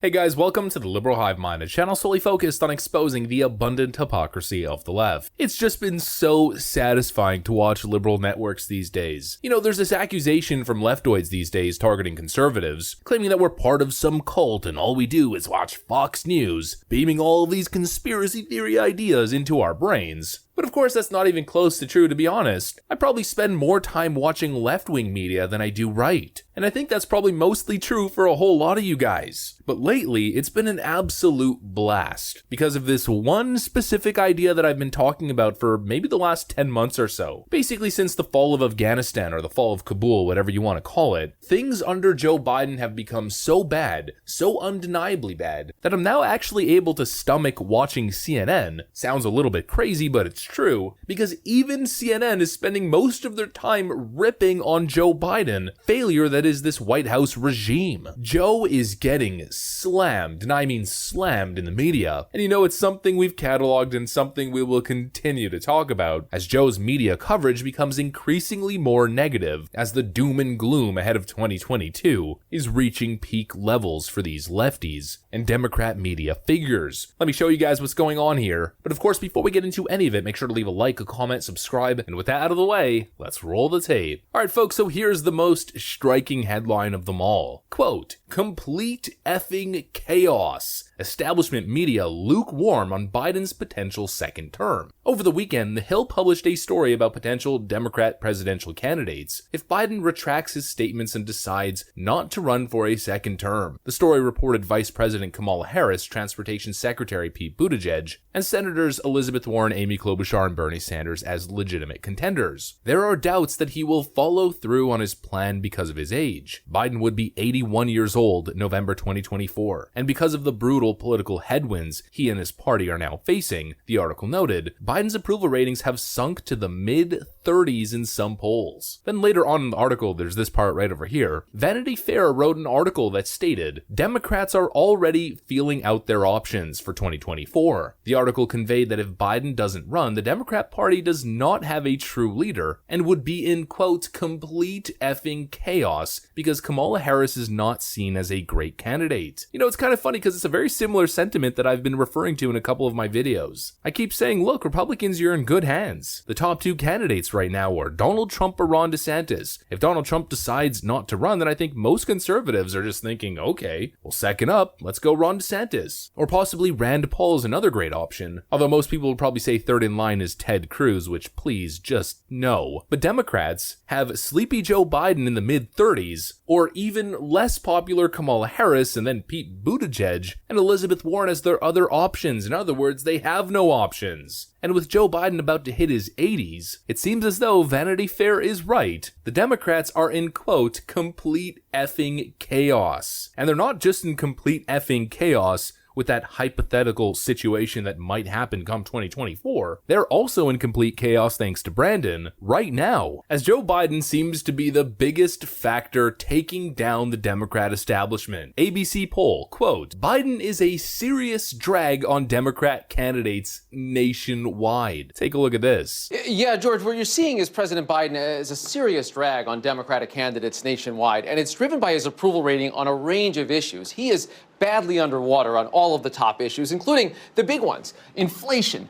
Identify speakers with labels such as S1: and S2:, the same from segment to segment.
S1: Hey guys, welcome to the Liberal Hive Mind, a channel solely focused on exposing the abundant hypocrisy of the left. It's just been so satisfying to watch liberal networks these days. You know, there's this accusation from leftoids these days targeting conservatives, claiming that we're part of some cult and all we do is watch Fox News, beaming all of these conspiracy theory ideas into our brains. But of course, that's not even close to true, to be honest. I probably spend more time watching left-wing media than I do right. And I think that's probably mostly true for a whole lot of you guys. But lately, it's been an absolute blast because of this one specific idea that I've been talking about for maybe the last 10 months or so. Basically since the fall of Afghanistan or the fall of Kabul, whatever you want to call it, things under Joe Biden have become so bad, so undeniably bad, that I'm now actually able to stomach watching CNN. Sounds a little bit crazy, but it's true, because even CNN is spending most of their time ripping on Joe Biden, failure that is this White House regime. Joe is getting slammed, and I mean slammed in the media, and you know it's something we've cataloged and something we will continue to talk about as Joe's media coverage becomes increasingly more negative as the doom and gloom ahead of 2022 is reaching peak levels for these lefties and Democrat media figures. Let me show you guys what's going on here, but of course before we get into any of it, make sure to leave a like, a comment, subscribe, and with that out of the way, let's roll the tape. Alright folks, so here's the most striking headline of them all. Quote, complete effing chaos. Establishment media lukewarm on Biden's potential second term. Over the weekend, The Hill published a story about potential Democrat presidential candidates if Biden retracts his statements and decides not to run for a second term. The story reported Vice President Kamala Harris, Transportation Secretary Pete Buttigieg, and Senators Elizabeth Warren, Amy Klobuchar, and Bernie Sanders as legitimate contenders. There are doubts that he will follow through on his plan because of his age. Biden would be 81 years old November 2024, and because of the brutal political headwinds he and his party are now facing, the article noted, Biden's approval ratings have sunk to the mid-30s in some polls. Then later on in the article, there's this part right over here. Vanity Fair wrote an article that stated, Democrats are already feeling out their options for 2024. The article conveyed that if Biden doesn't run, the Democrat Party does not have a true leader and would be in, quote, complete effing chaos because Kamala Harris is not seen as a great candidate. You know, it's kind of funny because it's a very similar sentiment that I've been referring to in a couple of my videos. I keep saying, look, Republicans, you're in good hands. The top two candidates right now are Donald Trump or Ron DeSantis. If Donald Trump decides not to run, then I think most conservatives are just thinking, okay, well, second up, let's go Ron DeSantis. Or possibly Rand Paul is another great option, although most people would probably say third in line is Ted Cruz, which please just no. But Democrats have sleepy Joe Biden in the mid-30s, or even less popular Kamala Harris and then Pete Buttigieg and Elizabeth Warren as their other options. In other words, they have no options. And with Joe Biden about to hit his 80s, it seems as though Vanity Fair is right. The Democrats are in, quote, complete effing chaos. And they're not just in complete effing chaos with that hypothetical situation that might happen come 2024, they're also in complete chaos thanks to Brandon right now, as Joe Biden seems to be the biggest factor taking down the Democrat establishment. ABC poll, quote, Biden is a serious drag on Democrat candidates nationwide. Take a look at this.
S2: Yeah, George, what you're seeing is President Biden as a serious drag on Democratic candidates nationwide, and it's driven by his approval rating on a range of issues. He is badly underwater on all of the top issues, including the big ones, inflation,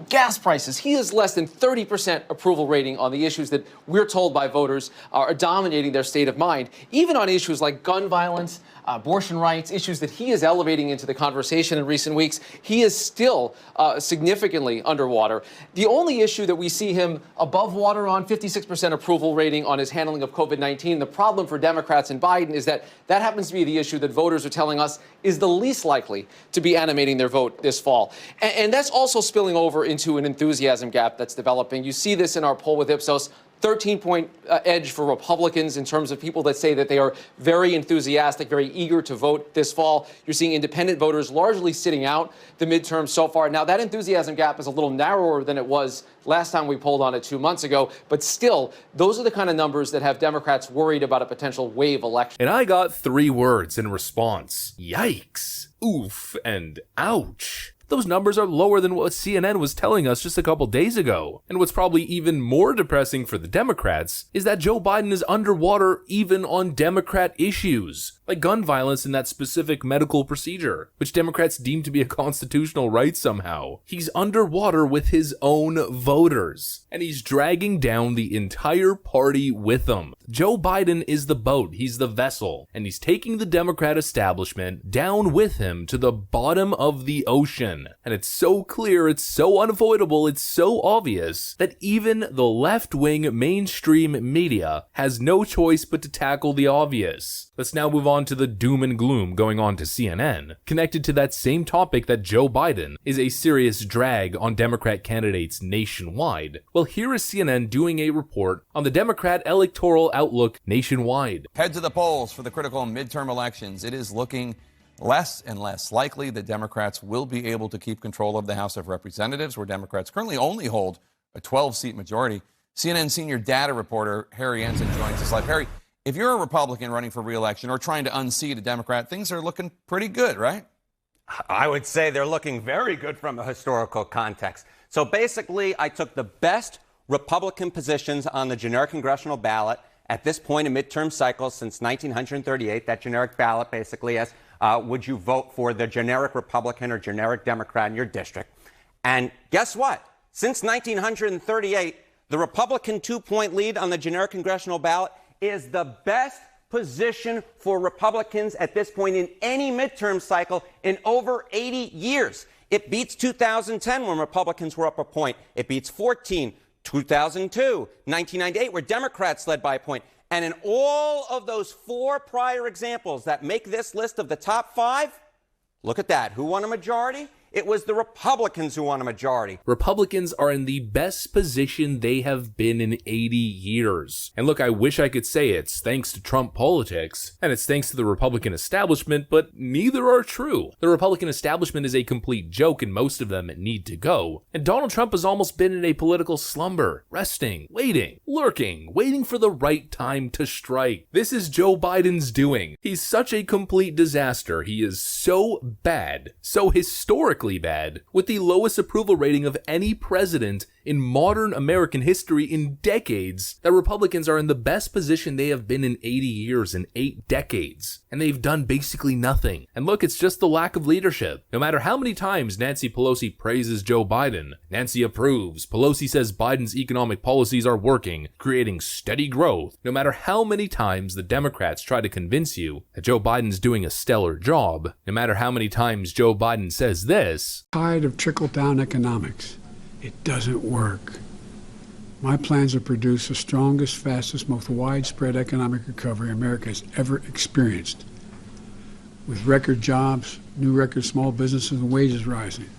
S2: gas prices. He has less than 30% approval rating on the issues that we're told by voters are dominating their state of mind, even on issues like gun violence, abortion rights, issues that he is elevating into the conversation in recent weeks. He is still significantly underwater. The only issue that we see him above water on, 56% approval rating on his handling of COVID-19. The problem for Democrats and Biden is that that happens to be the issue that voters are telling us is the least likely to be animating their vote this fall. And that's also spilling over into an enthusiasm gap that's developing. You see this in our poll with Ipsos. 13-point edge for Republicans in terms of people that say that they are very enthusiastic, very eager to vote this fall. You're seeing independent voters largely sitting out the midterms so far. Now, that enthusiasm gap is a little narrower than it was last time we polled on it 2 months ago, but still, those are the kind of numbers that have Democrats worried about a potential wave election.
S1: And I got 3 words in response. Yikes, oof, and ouch. Those numbers are lower than what CNN was telling us just a couple days ago. And what's probably even more depressing for the Democrats is that Joe Biden is underwater even on Democrat issues, like gun violence and that specific medical procedure, which Democrats deem to be a constitutional right somehow. He's underwater with his own voters, and he's dragging down the entire party with him. Joe Biden is the boat, he's the vessel, and he's taking the Democrat establishment down with him to the bottom of the ocean. And it's so clear, it's so unavoidable, it's so obvious that even the left-wing mainstream media has no choice but to tackle the obvious. Let's now move on to the doom and gloom going on to CNN, connected to that same topic that Joe Biden is a serious drag on Democrat candidates nationwide. Well, here is CNN doing a report on the Democrat electoral outlook nationwide.
S3: Head to the polls for the critical midterm elections. It is looking less and less likely that Democrats will be able to keep control of the House of Representatives, where Democrats currently only hold a 12-seat majority. CNN senior data reporter Harry Ensign joins us live. Harry, if you're a Republican running for re-election or trying to unseat a Democrat, things are looking pretty good, right?
S4: I would say they're looking very good from a historical context. So basically, I took the best Republican positions on the generic congressional ballot at this point in midterm cycles since 1938. That generic ballot basically as would you vote for the generic Republican or generic Democrat in your district? And guess what? Since 1938, the Republican 2-point lead on the generic congressional ballot is the best position for Republicans at this point in any midterm cycle in over 80 years. It beats 2010 when Republicans were up a point. It beats 2014, 2002, 1998, where Democrats led by a point. And in all of those 4 prior examples that make this list of the top 5, look at that. Who won a majority? It was the Republicans who won a majority.
S1: Republicans are in the best position they have been in 80 years. And look, I wish I could say it's thanks to Trump politics, and it's thanks to the Republican establishment, but neither are true. The Republican establishment is a complete joke, and most of them need to go. And Donald Trump has almost been in a political slumber, resting, waiting, lurking, waiting for the right time to strike. This is Joe Biden's doing. He's such a complete disaster. He is so bad, so historically bad, with the lowest approval rating of any president in modern American history in decades, that Republicans are in the best position they have been in 80 years, in 8 decades. And they've done basically nothing. And look, it's just the lack of leadership. No matter how many times Nancy Pelosi praises Joe Biden, Nancy approves. Pelosi says Biden's economic policies are working, creating steady growth. No matter how many times the Democrats try to convince you that Joe Biden's doing a stellar job, no matter how many times Joe Biden says this,
S5: tide of trickle-down economics. It doesn't work. My plans have produced the strongest, fastest, most widespread economic recovery America has ever experienced, with record jobs, new record small businesses, and wages rising.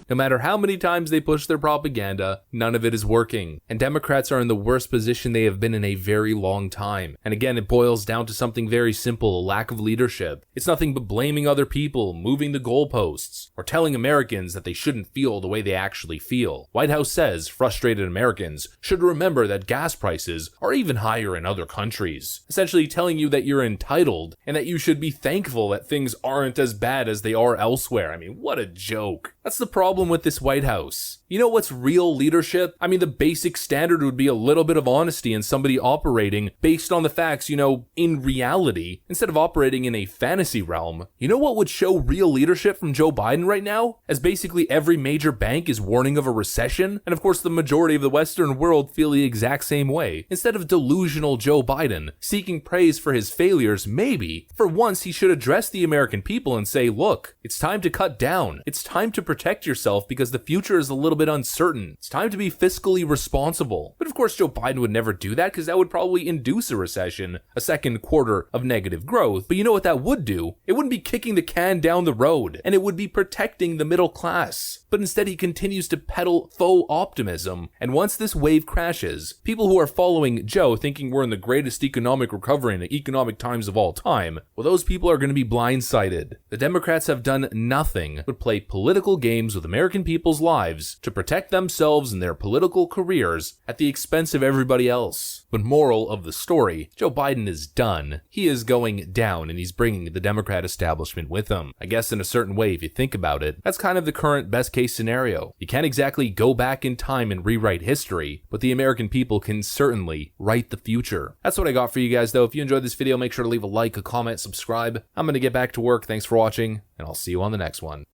S1: No matter how many times they push their propaganda, none of it is working. And Democrats are in the worst position they have been in a very long time. And again, it boils down to something very simple, a lack of leadership. It's nothing but blaming other people, moving the goalposts, or telling Americans that they shouldn't feel the way they actually feel. White House says frustrated Americans should remember that gas prices are even higher in other countries. Essentially telling you that you're entitled and that you should be thankful that things aren't as bad as they are elsewhere. I mean, what a joke. That's the problem with this White House. You know what's real leadership? I mean, the basic standard would be a little bit of honesty and somebody operating based on the facts, in reality, instead of operating in a fantasy realm. You know what would show real leadership from Joe Biden right now? As basically every major bank is warning of a recession, and of course the majority of the Western world feel the exact same way. Instead of delusional Joe Biden seeking praise for his failures, maybe, for once he should address the American people and say, look, it's time to cut down. It's time to protect yourself because the future is a little bit uncertain. It's time to be fiscally responsible. But of course, Joe Biden would never do that because that would probably induce a recession, a second quarter of negative growth. But you know what that would do? It wouldn't be kicking the can down the road, and it would be protecting the middle class. But instead, he continues to peddle faux optimism. And once this wave crashes, people who are following Joe thinking we're in the greatest economic recovery in the economic times of all time, well, those people are going to be blindsided. The Democrats have done nothing but play political games with Americans American people's lives to protect themselves and their political careers at the expense of everybody else. But moral of the story, Joe Biden is done. He is going down, and he's bringing the Democrat establishment with him. I guess in a certain way, if you think about it, that's kind of the current best case scenario. You can't exactly go back in time and rewrite history, but the American people can certainly write the future. That's what I got for you guys though. If you enjoyed this video, make sure to leave a like, a comment, subscribe. I'm going to get back to work. Thanks for watching, and I'll see you on the next one.